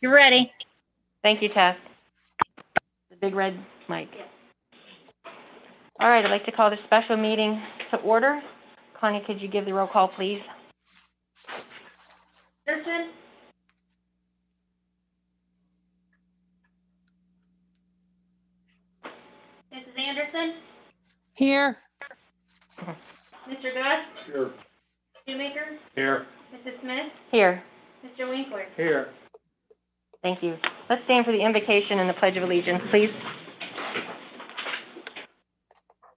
You're ready. Thank you, Tess. The big red mic. All right, I'd like to call this special meeting to order. Connie, could you give the roll call, please? Anderson? Mrs. Anderson? Here. Mr. Gus? Here. Shoemaker? Here. Mrs. Smith? Here. Mr. Winkler? Here. Thank you. Let's stand for the invocation and the Pledge of Allegiance, please.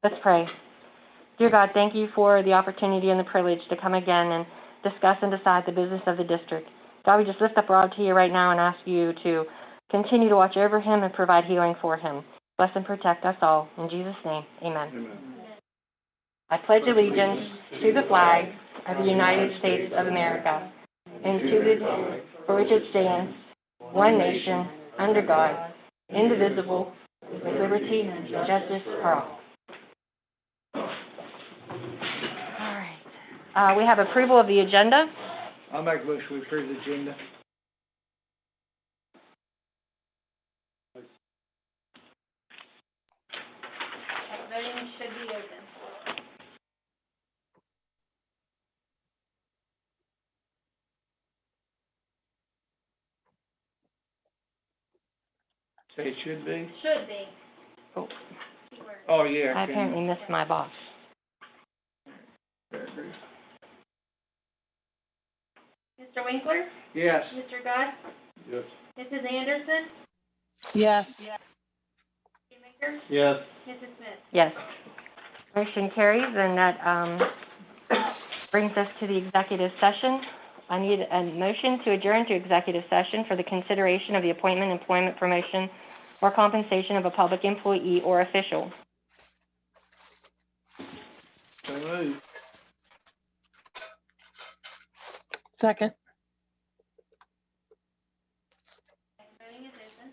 Let's pray. Dear God, thank you for the opportunity and the privilege to come again and discuss and decide the business of the district. God, we just lift up Rob to you right now and ask you to continue to watch over him and provide healing for him. Bless and protect us all. In Jesus' name, amen. Amen. I pledge allegiance to the flag of the United States of America and to the republic for which it stands, one nation, under God, indivisible, with liberty and justice for all. All right. We have approval of the agenda. I'll make a motion to approve the agenda. Voting should be open. Say it should be. Should be. Oh, Keyword. Oh, yeah. I apparently missed my box. Mr. Winkler? Yes. Mr. Gus? Yes. Mrs. Anderson? Yes. Shoemaker? Yes. Mrs. Smith? Yes. Motion carries, and that brings us to the executive session. I need a motion to adjourn to executive session for the consideration of the appointment, employment, promotion, or compensation of a public employee or official. So moved. Second. Voting is open.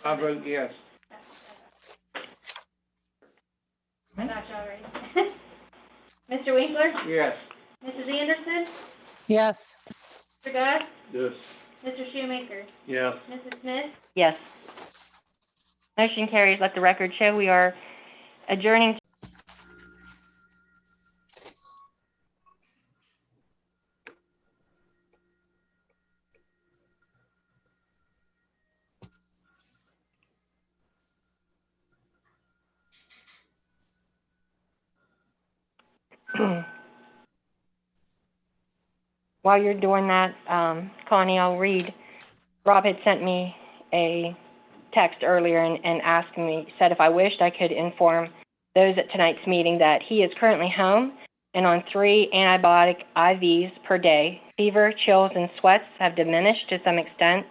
I vote yes. I got you already. Mr. Winkler? Yes. Mrs. Anderson? Yes. Mr. Gus? Yes. Mr. Shoemaker? Yes. Mrs. Smith? Yes. Motion carries. Let the record show we are adjourning. While you're doing that, Connie, I'll read. Rob had sent me a text earlier and asked me, said if I wished I could inform those at tonight's meeting that he is currently home and on 3 antibiotic IVs per day. Fever, chills, and sweats have diminished to some extent.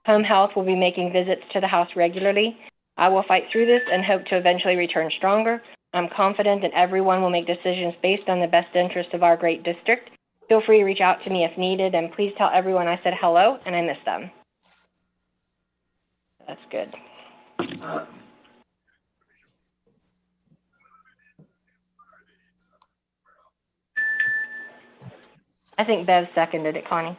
Home health will be making visits to the house regularly. I will fight through this and hope to eventually return stronger. I'm confident that everyone will make decisions based on the best interest of our great district. Feel free to reach out to me if needed, and please tell everyone I said hello and I miss them. That's good. I think Bev seconded it, Connie.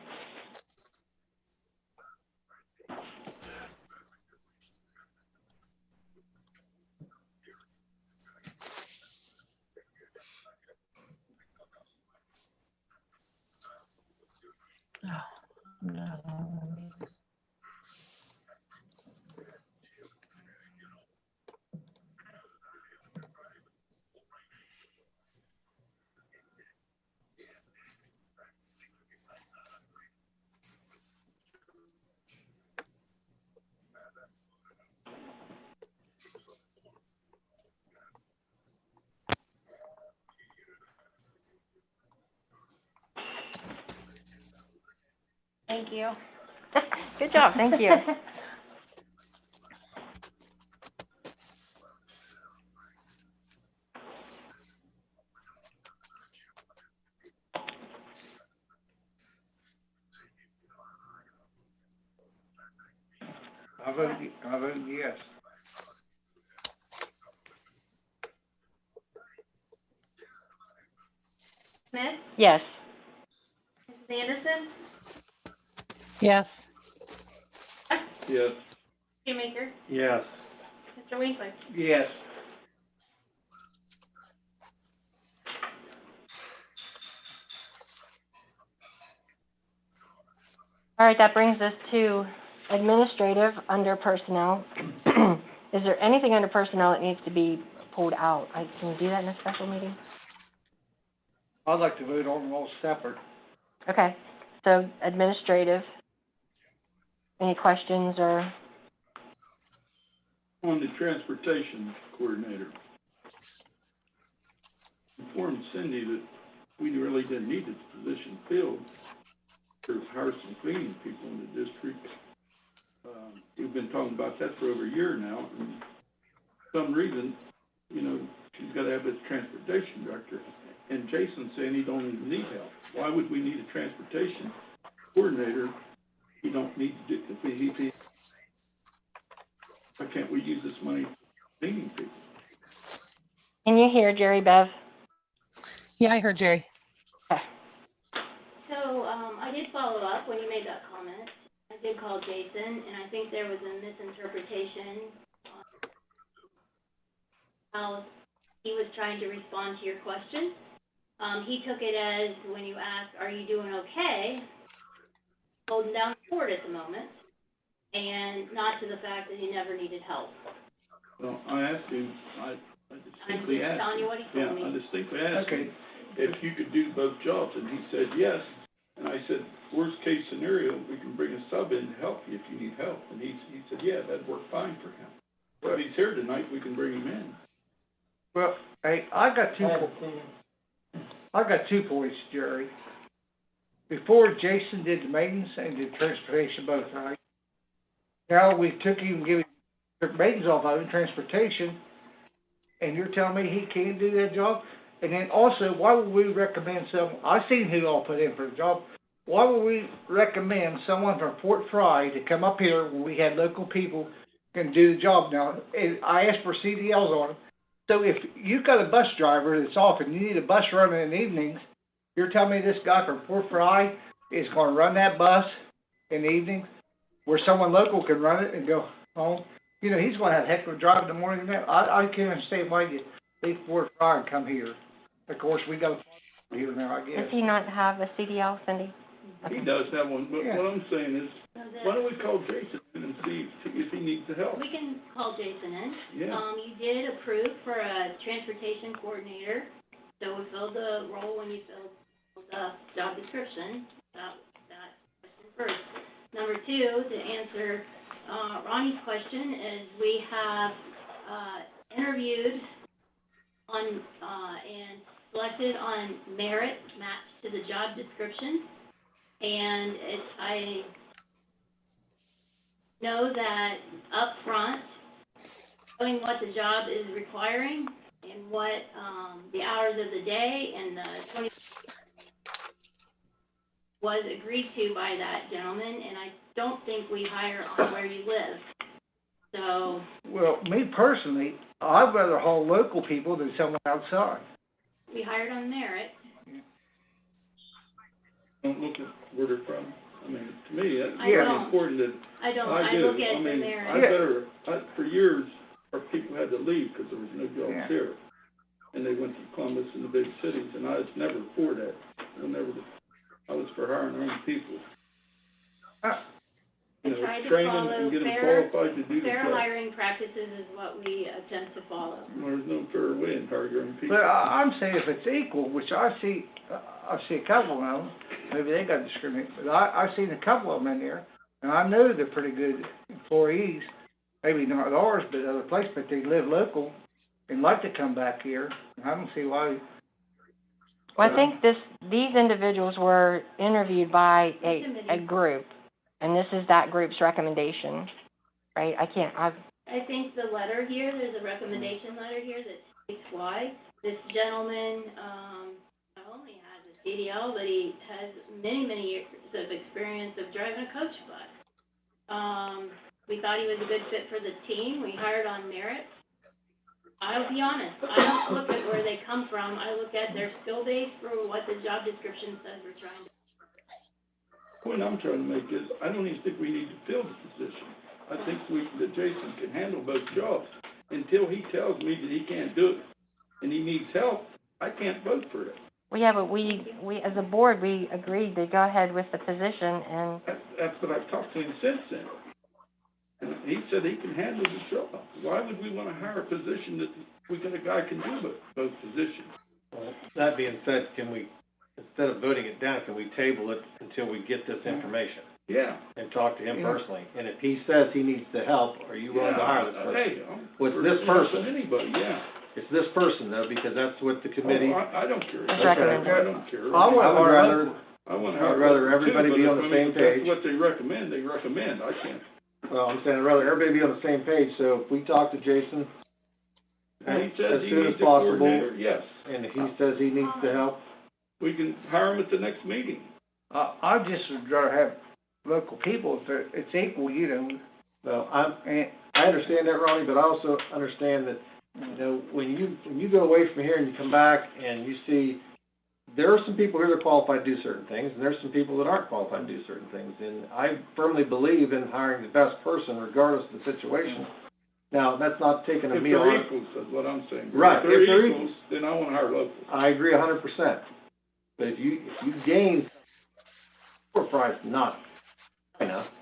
Thank you. Good job, thank you. I vote yes. Smith, Yes. Mrs. Anderson, Yes. Yes. Shoemaker, Yes. Mr. Winkler. Yes. All right, that brings us to administrative under personnel. Is there anything under personnel that needs to be pulled out? Can we do that in a special meeting? I'd like to vote on them all separate. Okay, so administrative. Any questions or, On the transportation coordinator, informed Cindy that we really didn't need this position filled. There's hire some cleaning people in the district. We've been talking about that for over a year now, and for some reason, you know, she's gotta have this transportation director. And Jason's saying he don't even need help. Why would we need a transportation coordinator? He don't need to do, why can't we use this money for cleaning people? can you hear Jerry Bev? Yeah, I heard Jerry. So, I did follow up when you made that comment. I did call Jason, and I think there was a misinterpretation on how he was trying to respond to your question. He took it as when you asked, are you doing okay? Holding down the fort at the moment, and not to the fact that he never needed help. Well, I asked him, I I'm distinctly just asked telling you him. what he told Yeah, I me. distinctly asked Okay. him if you could do both jobs, and he said yes. And I said, worst case scenario, we can bring a sub in to help you if you need help. And he said, yeah, that'd work fine for him. Well, if he's here tonight, we can bring him in. Well, hey, I got 2 points, Jerry. Before Jason did the maintenance and did transportation both, right? Now we took him and gave him maintenance off of him, transportation, and you're telling me he can't do that job? And then also, why would we recommend I seen who all put in for the job. Why would we recommend someone from Fort Fry to come up here when we had local people can do the job? Now, I asked for CDLs on them. So if you've got a bus driver that's off and you need a bus running in the evenings, you're telling me this guy from Fort Fry is gonna run that bus in the evenings where someone local can run it and go home? You know, he's gonna have a heck of a drive in the morning now. I can't understand why you leave Fort Fry and come here. Of course, we got a here now, I guess. Does he not have a CDL, Cindy? He does have one, but Yeah. what I'm saying is, So why don't we call Jason in and see if he needs the help? we can call Jason in. Yeah. You did approve for a transportation coordinator, so we filled the role when you filled the job description. That question first. Number 2, to answer Ronnie's question, is we have interviewed on and selected on merit matched to the job description, and I know that up front, knowing what the job is requiring and what the hours of the day and the 20 was agreed to by that gentleman, and I don't think we hire on where you live. So, Well, me personally, I'd rather haul local people than someone outside. we hired on merit. Don't look at where they're from. I mean, to me, that's I very don't. important that I don't, I I do. look I at the mean, merit. for years, our people had to leave because there was no jobs Yeah. here. And they went to Columbus and the big cities, and I was never for that. I was for hiring our own people. I tried to Train them follow and get them fair qualified to do the Fair job. hiring practices is what we attempt to follow. Well, there's no fair way in hiring your own people. But I'm saying if it's equal, which I see a couple of them, maybe they got discriminated, but I've seen a couple of them in there, and I know they're pretty good employees, maybe not ours, but other places, but they live local and like to come back here. I don't see why. Well, I think these individuals were interviewed by a group, and this is that group's recommendation, right? I think the letter here, there's a recommendation letter here that states why. This gentleman, not only has a CDL, but he has many, many years of experience of driving a coach bus. We thought he was a good fit for the team. We hired on merit. I'll be honest, I don't look at where they come from. I look at their skill base for what the job description says we're trying to. The point I'm trying to make is, I don't even think we need to fill the position. I think that Jason can handle both jobs. Until he tells me that he can't do it and he needs help, I can't vote for it. Well, yeah, but we, as a board, we agreed to go ahead with the position, and That's what I've talked to him since then. And he said he can handle the job. Why would we wanna hire a position that we got a guy can do both positions? Well, that being said, can we, instead of voting it down, can we table it until we get this information Yeah. and talk to him personally? And if he says he needs the help, are you willing to hire this person? Hey, With for this person. Anybody, yeah. It's this person though, because that's what the committee, Oh, I don't care. It's recommended. I don't care. I would rather, I wanna I'd hire rather two, everybody but be if- on the I mean, same if that's page. what they recommend, I can't. well, I'm saying I'd rather everybody be on the same page, so if we talk to Jason And he as says he soon needs as a possible, coordinator, yes. and if he says he needs the help, We can hire him at the next meeting. I just would rather have local people if it's equal, you know, well, and, I understand that, Ronnie, but I also understand that, you know, when you go away from here and you come back and you see, there are some people here that are qualified to do certain things, and there's some people that aren't qualified to do certain things, and I firmly believe in hiring the best person regardless of the situation. Now, that's not taking a If meal they're on, equals, that's what I'm saying. Right, If they're if they're equals, then I wanna hire locals. I agree 100%. But if you gain, poor price, not enough.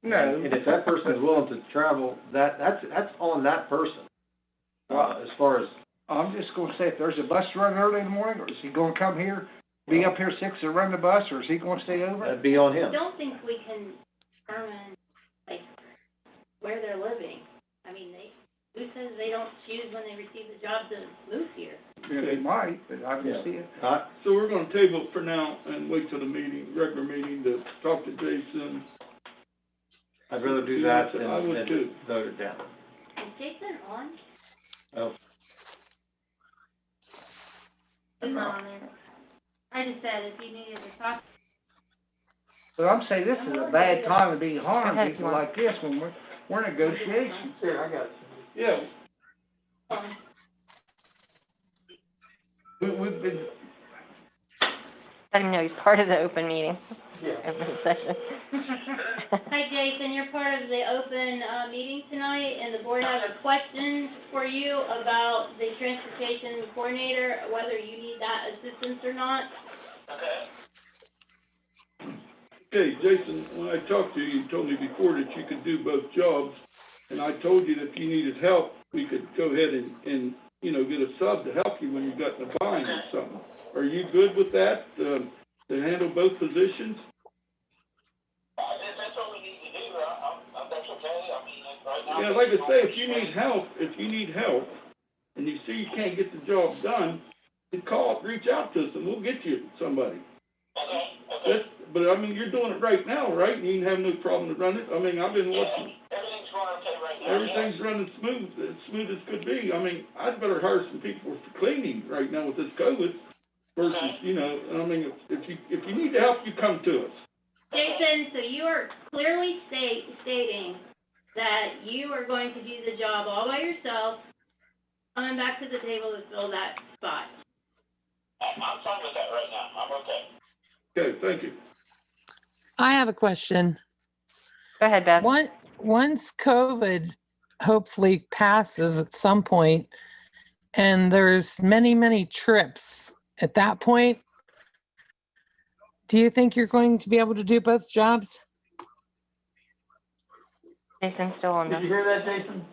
no. And if that person is willing to travel, that's on that person. As far as, I'm just gonna say, if there's a bus run early in the morning, or is he gonna come here, be up here 6 and run the bus, or is he gonna stay over? that'd be on I him. don't think we can determine, like, where they're living. I mean, who says they don't choose when they receive the job to move here? Yeah, they might, but I Yeah. can see it. So we're gonna table it for now and wait till the meeting, regular meeting, to talk to Jason. I'd rather do that I would than too. vote it down. Is Jason on? Oh. He's not on there. I just said if you needed to talk. But I'm saying this is a bad time to be harming Go ahead, people Mark. like this when we're negotiations. Here, I got it. Yeah, We've been, let him know he's part of the open meeting, Yeah. open session. Hi, Jason, you're part of the open, meeting tonight, and the board has a question for you about the transportation coordinator, whether you need that assistance or not. okay, Jason, when I talked to you, you told me before that you could do both jobs. And I told you that if you needed help, we could go ahead and, you know, get a sub to help you when you got in a bind or something. Are you good with that, to handle both positions? That's what we need to do, that's okay, I mean, right now. Yeah, like I say, if you need help, and you see you can't get the job done, then reach out to us and we'll get you somebody. Okay. But I mean, you're doing it right now, right? And you have no problem to run it. I mean, I've been watching, Everything's going okay right now. everything's running smooth as could be. I mean, I'd better hire some people for cleaning right now with this COVID versus, you know, I mean, if you need help, you come to us. Jason, so you are clearly stating that you are going to do the job all by yourself, coming back to the table to fill that spot. I'm fine with that right now, I'm okay. Okay, thank you. I have a question. Go ahead, Beth. Once COVID hopefully passes at some point and there's many, many trips at that point, do you think you're going to be able to do both jobs? Jason's still on Did you the, hear that, Jason?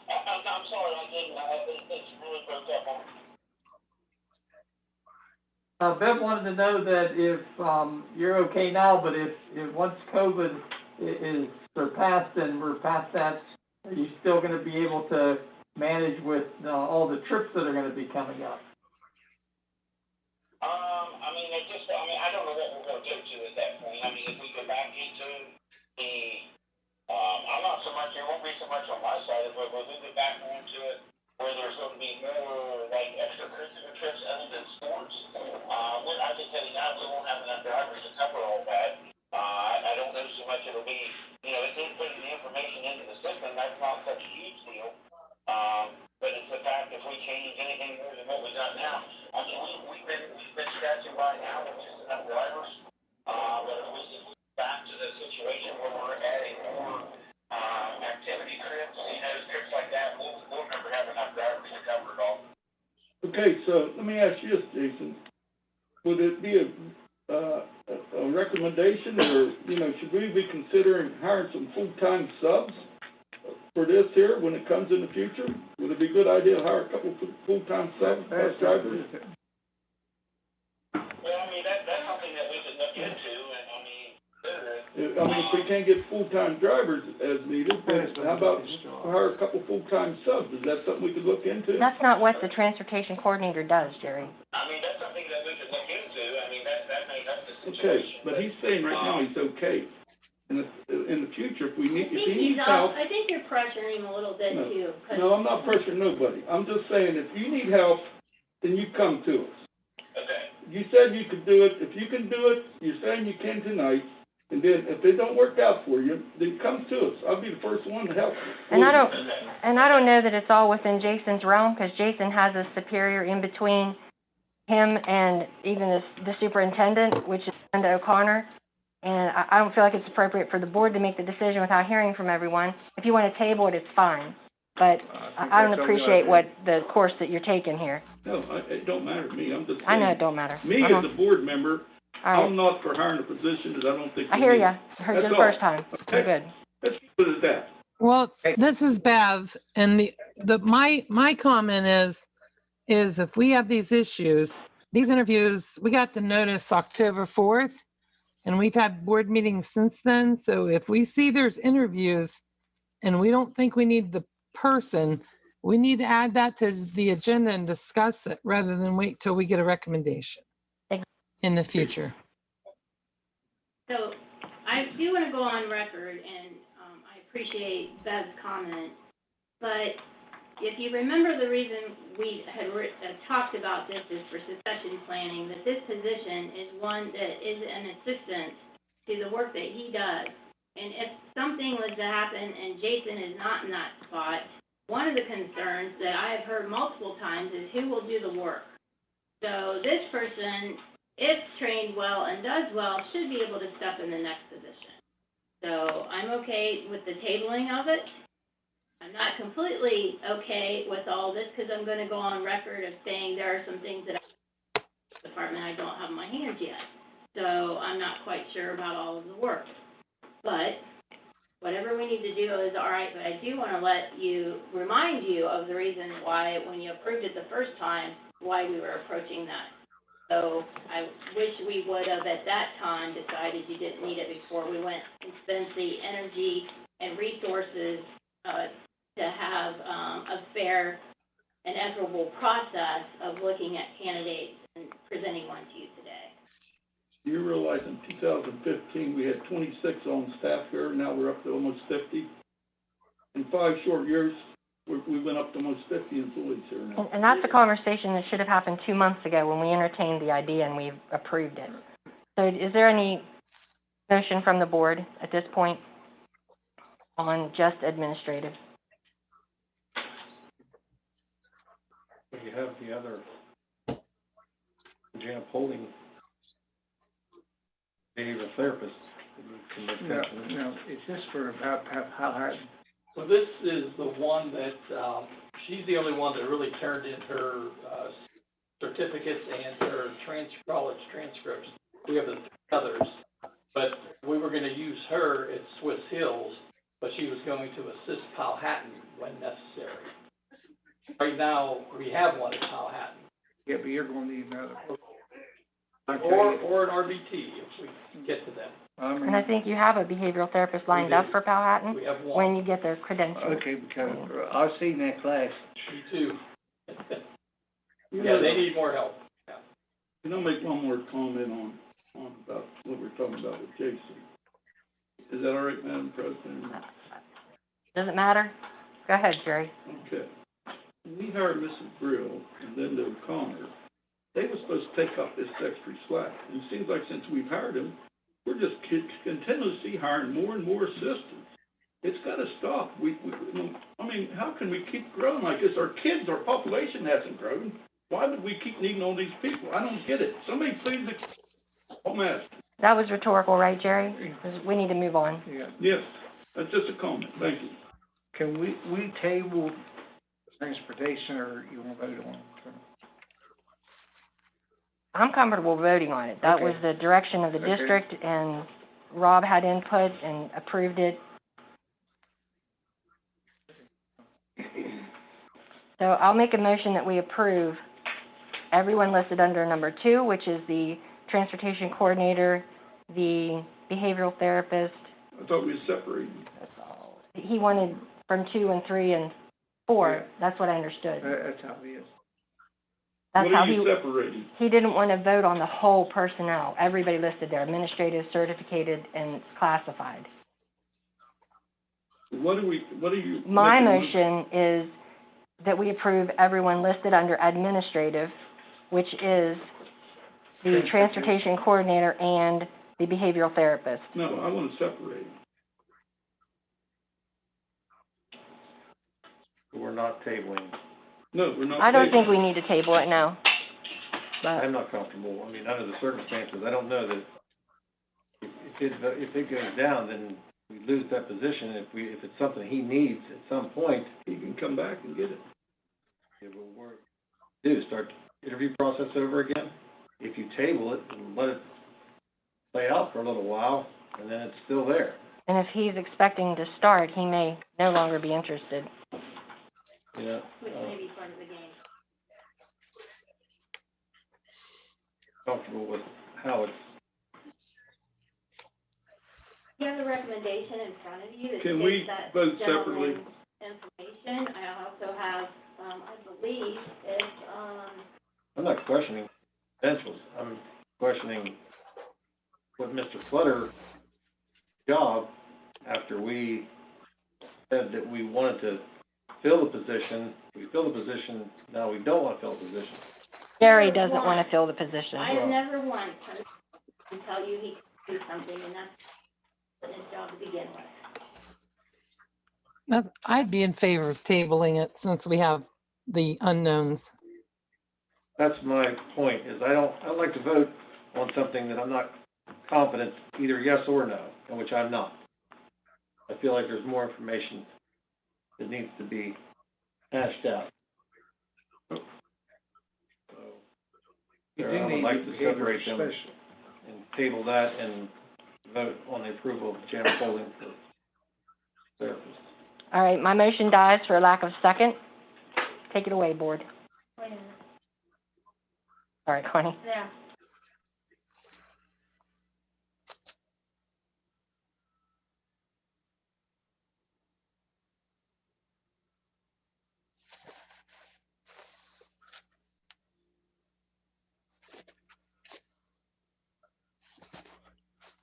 I'm sorry, I didn't, it's really broke up on me. Bev wanted to know that if, you're okay now, but if once COVID is surpassed and we're past that, are you still gonna be able to manage with, all the trips that are gonna be coming up? I don't know what we're gonna go to at that point, I mean, if we go back into the, I'm not so much, there won't be so much on my side, but we'll go back into it where there's gonna be more, like, extracurricular trips other than sports. I can tell you now, we won't have enough drivers to cover all that. I don't know so much it'll be, you know, if they put the information into the Okay, so let me ask you this, Jason. Would it be a recommendation or, you know, should we be considering hiring some full-time subs for this here when it comes in the future? Would it be a good idea to hire a couple of full-time subs, bus drivers? Well, I mean, that's something that we could look into, and If we can't get full-time drivers as needed, then how about hire a couple full-time subs? Is that something we could look into? That's not what the transportation coordinator does, Jerry. I mean, that's something that we could look into. I mean, that may help the Okay, situation. but he's saying right now he's okay. In the future, if he needs I help, think you're pressuring him a little bit No. too. 'Cause- no, I'm not pressuring nobody. I'm just saying if you need help, then you come to us. Okay. You said you could do it. If you can do it, you're saying you can tonight. And then if it don't work out for you, then come to us. I'll be the first one to help you. And I don't know that it's all within Jason's realm, because Jason has a superior in between him and even the superintendent, which is Linda O'Connor. And I don't feel like it's appropriate for the board to make the decision without hearing from everyone. If you want to table it, it's fine. But I don't appreciate what the course that you're taking here. No, it don't matter to me. I'm just saying. I know it don't matter. Me as a board member, All I'm right. not for hiring a position that I don't think. I we hear need. ya. I heard you That's the all. first time. Okay. You're good. Let's keep it at that. Well, this is Bev, and my comment is if we have these issues, these interviews, we got the notice October 4th, and we've had board meetings since then. So if we see there's interviews and we don't think we need the person, we need to add that to the agenda and discuss it rather than wait till we get a recommendation in the future. So, I do wanna go on record, and, I appreciate Bev's comment, but if you remember, the reason we had talked about this is for succession planning, that this position is one that is an assistant to the work that he does. And if something was to happen and Jason is not in that spot, one of the concerns that I have heard multiple times is who will do the work. So this person, if trained well and does well, should be able to step in the next position. So I'm okay with the tabling of it. I'm not completely okay with all this, because I'm gonna go on record of saying there are some things that department I don't have in my hands yet. So I'm not quite sure about all of the work. But whatever we need to do is all right, but I do wanna remind you of the reason why, when you approved it the first time, why we were approaching that. So I wish we would have at that time decided you didn't need it before we went and spent the energy and resources, to have, a fair and equitable process of looking at candidates and presenting one to you today. You realize in 2015, we had 26 on staff here, now we're up to almost 50. In 5 short years, we went up to almost 50 employees here now. And that's a conversation that should have happened 2 months ago when we entertained the idea and we approved it. So is there any motion from the board at this point on just administrative? You have the other Jana Holding behavioral therapist. No, it's just for how hard. So this is the one that, she's the only one that really turned in her, certificates and her college transcripts. We have the others, but we were gonna use her at Swiss Hills, but she was going to assist Powhatan when necessary. Right now, we have one at Powhatan, Yeah, but you're gonna need another. or an RBT if we can get to them. And I think you have a behavioral therapist lined up for Powhatan We have one. when you get their credentials. Okay, because I've seen that class. Me too. Yeah, they need more help. Can I make one more comment on about what we're talking about with Jason? Is that all right, Madam President? Does it matter? Go ahead, Jerry. Okay. When we hired Mrs. Brill and Linda O'Connor, they were supposed to take up this extra slack. And it seems like since we've hired them, we're just continuously hiring more and more assistants. It's gotta stop. I mean, how can we keep growing like this? Our population hasn't grown. Why would we keep needing all these people? I don't get it. Somebody please, oh, man. That was rhetorical, right, Jerry? 'Cause we need to move on. Yeah. Yes, that's just a comment. Thank you. Can we table transportation, or you wanna vote on it? I'm comfortable voting on it. That was the direction of the Okay. district, and Rob had input and approved it. So I'll make a motion that we approve everyone listed under number 2, which is the transportation coordinator, the behavioral therapist. I thought we separated. He wanted from 2 and 3 and 4. Yeah. That's what I understood. That's how it is. That's What how are you separating? he didn't want to vote on the whole personnel. Everybody listed there, administrative, certificated, and classified. What are you? My making- motion is that we approve everyone listed under administrative, which is the transportation coordinator and the behavioral therapist. No, I want to separate. We're not tabling. No, we're not. I don't think tabling. we need to table it now. But I'm not comfortable. I mean, under the circumstances, I don't know that if it goes down, then we lose that position. If it's something he needs at some point, He can come back and get it. it will work. Start the interview process over again. If you table it and let it play out for a little while, and then it's still there. and if he's expecting to start, he may no longer be interested. Yeah. Which may be part of the game. Comfortable with how it's. You have the recommendation in front of you that Can we gives that vote separately? gentleman information. I also have, I believe it's, I'm not questioning credentials. I'm questioning what Mr. Clutter's job after we said that we wanted to fill the position. We fill the position, now we don't want to fill the position. Gary doesn't want to fill the position. I have never once heard him tell you he could do something, and that's his job to begin with. I'd be in favor of tabling it since we have the unknowns. That's my point, is I'd like to vote on something that I'm not confident, either yes or no, and which I'm not. I feel like there's more information that needs to be hashed out. So, You Sarah, do I would need like a to behavioral separate them specialist. and table that and vote on the approval of Jan Folding for therapists. All right, my motion dies for lack of second. Take it away, board. Wait a minute. All right, Connie. Yeah.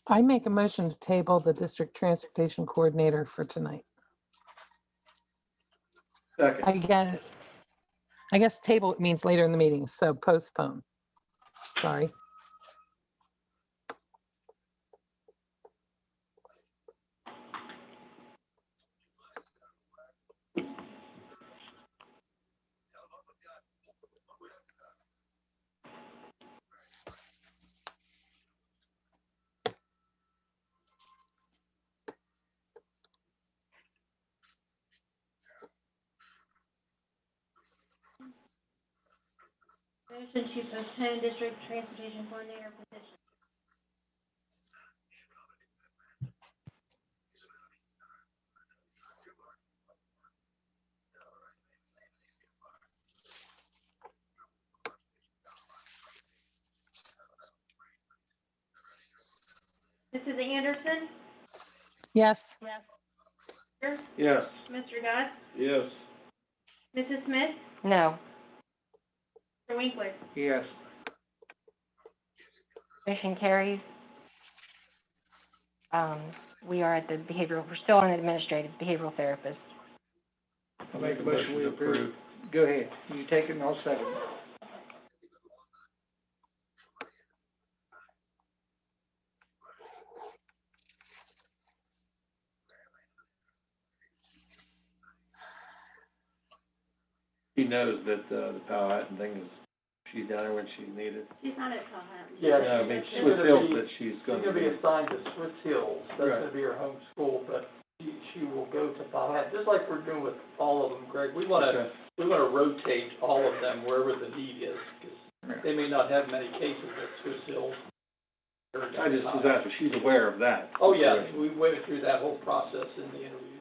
I make a motion to table the district transportation coordinator for tonight. Second. I guess table means later in the meeting, so postpone. Sorry. Motion to postpone district transportation coordinator position. Mrs. Anderson? Yes. Yes. Mr. Guss? Yes. Mrs. Smith? No. Mr. Winkler? Yes. Motion carries. We are at the behavioral, we're still on administrative behavioral therapist. I'll make a motion we approve. Go ahead. You take it and I'll second it. She knows that, the Powhatan thing is, she's down there when she's needed. She's not at Powhatan. Yeah, I mean, she's Swiss gonna Hills be- that she's She's gonna gonna be be. assigned to Swiss Hills, that's Right. gonna be her home school, but she will go to Powhatan, just like we're doing with all of them, Greg. We wanna rotate all of them wherever the need is, 'cause they may not have many cases at Swiss Hills. I just was asking, she's aware of that. Oh, yeah, we went through that whole process in the interview.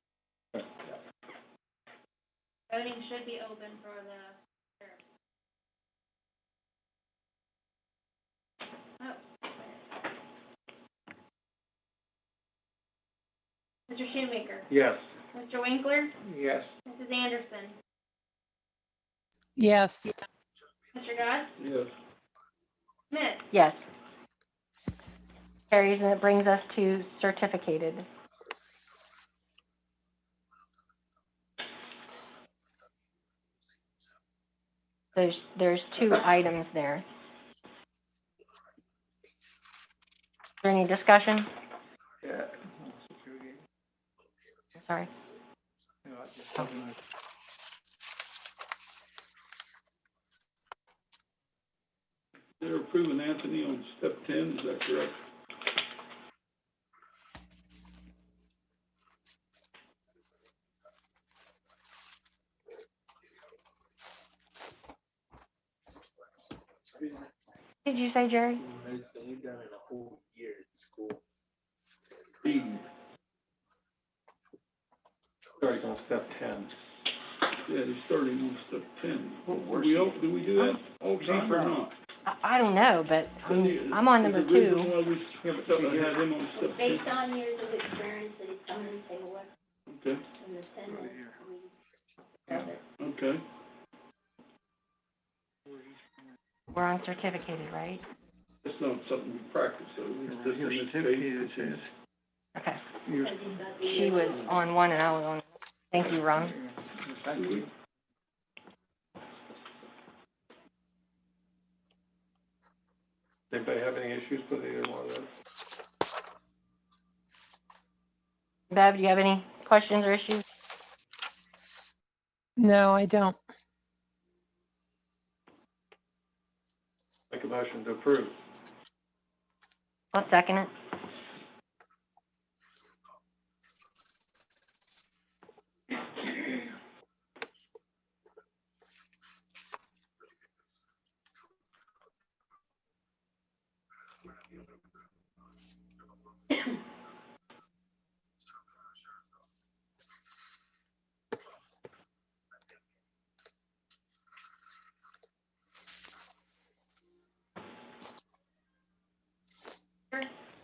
Voting should be open for the sheriff. Oh. Mr. Shoemaker, Yes. Mr. Winkler, Yes. Mrs. Anderson, Yes. Mr. God, Yes. Smith. Yes. Carries, and it brings us to certificated. There's two items there. Is there any discussion? Yeah. Sorry. They're approving Anthony on step 10, is that correct? Did you say, Jerry? Steve. Starting on step 10. Yeah, they're starting on step 10. Where's Do we do that all the time or not? I don't know, but I'm on number Is the reason 2. why we had him on step 10? Based on years of experience that he's coming and saying what, Okay, in the 10 minutes we have it. okay. We're on certificated, right? It's not something we practice, so it's just in this case. Okay. Because he's got the She was on one and I was on. Thank you, Ron. Thank you. Anybody have any issues with either one of those? Bev, do you have any questions or issues? No, I don't. Make a motion to approve. I'll second it.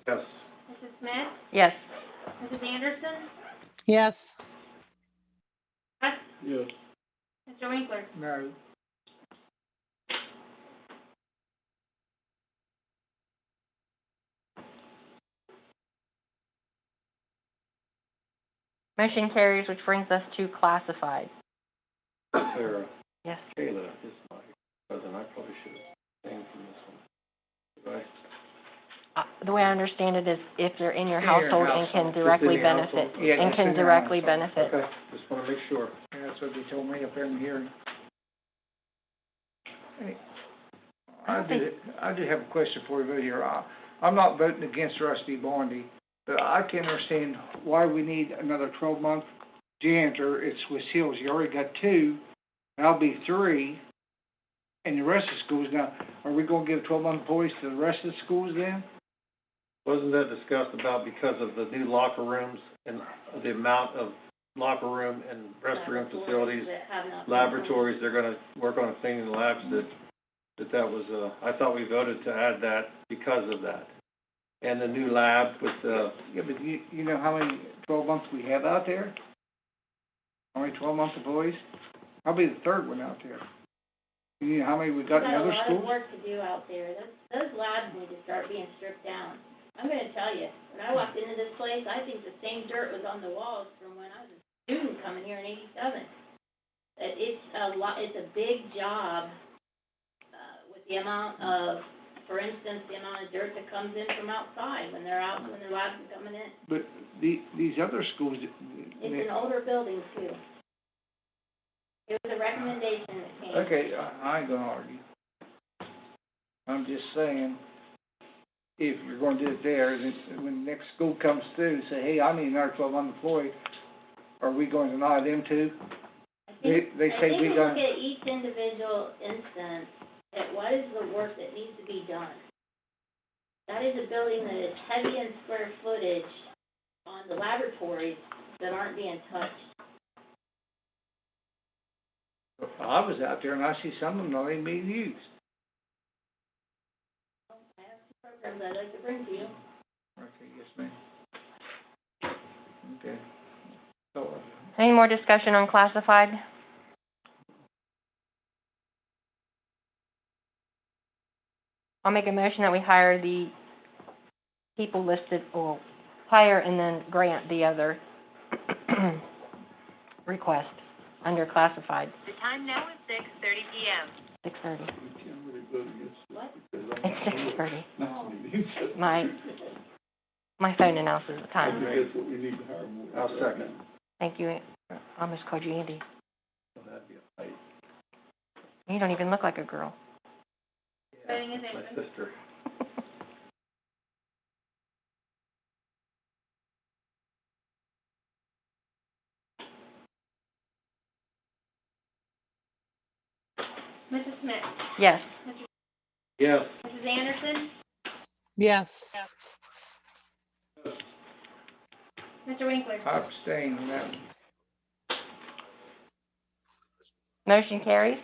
Yes. Mrs. Smith, Yes. Mrs. Anderson, Yes. Yes. Mr. Winkler. No. Motion carries, which brings us to classified. Sarah. Yes. Kayla is my cousin. I probably should have named from this one. Right? The way I understand it is if they're in your In your household and household. can directly Just in your benefit, household. Yeah, and just can in your directly household. benefit. Okay, just want to make sure. Yeah, that's what they told me up there in the hearing. Hey, I do have a question for you here. I'm not voting against Rusty Bondy, but I can't understand why we need another 12-month janitor at Swiss Hills. You already got 2, and I'll be 3, and the rest of the schools. Now, are we gonna give 12-month employees to the rest of the schools then? Wasn't that discussed about because of the new locker rooms and the amount of locker room and restroom facilities, That have not been laboratories, they're gonna work on cleaning the labs, that was, I thought we voted to add that because of that. And the new lab with the, Yeah, but you know how many 12 months we have out there? How many 12-month employees? I'll be the 3rd one out there. You know how many we got in other We've got a lot schools? of work to do out there. Those labs need to start being stripped down. I'm gonna tell you, when I walked into this place, I think the same dirt was on the walls from when I was a student coming here in '87. It's a lot, it's a big job, with the amount of, for instance, the amount of dirt that comes in from outside when they're out, when the labs are coming in. But these other schools, It's an older building too. It was a recommendation that came. okay, I ain't gonna argue. I'm just saying, if you're gonna do it there, then when the next school comes through and say, hey, I need another 12-month employee, are we going to deny them too? They say we I think we got- look at each individual instance at what is the work that needs to be done. That is a building that is heavy in square footage on the laboratories that aren't being touched. I was out there and I see some of them not even being used. I have some programs I'd like to bring to you. Okay, yes, ma'am. Okay. So, Any more discussion on classified? I'll make a motion that we hire the people listed, or hire and then grant the other request under classified. The time now is 6:30 p.m. 6:30. We can't really vote against this What? because It's 6:30. not meetings. My phone announces the I time. think that's what we need to hire more. I'll second. Thank you. I almost called you Andy. Well, that'd be a fight. You don't even look like a girl. Voting is My open. sister. Mrs. Smith? Yes. Yes. Mrs. Anderson? Yes. Mr. Winkler? I abstain on that one. Motion carries.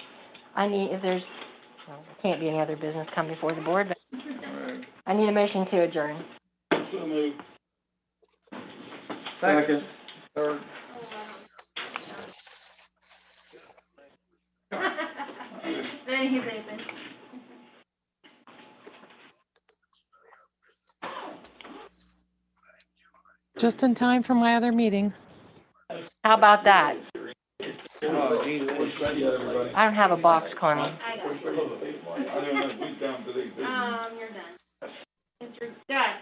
If there's, well, there can't be any other business come before the board, but Alright. I need a motion to adjourn. So moved. Second. Third. Voting is open. Just in time for my other meeting. How about that? Oh, geez, I don't have a box, Connie. I got it. I don't know, we down to these. You're done. Mr. Scott?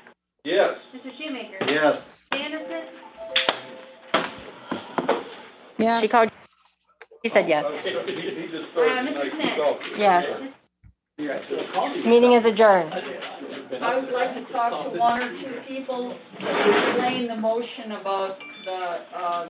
Yes. Mr. Shoemaker? Yes. Anderson? Yes. She called, she said yes. He just started Mrs. tonight, Smith? he's off. Yes. Yes. Meeting is adjourned. I would like to talk to one or two people to explain the motion about the,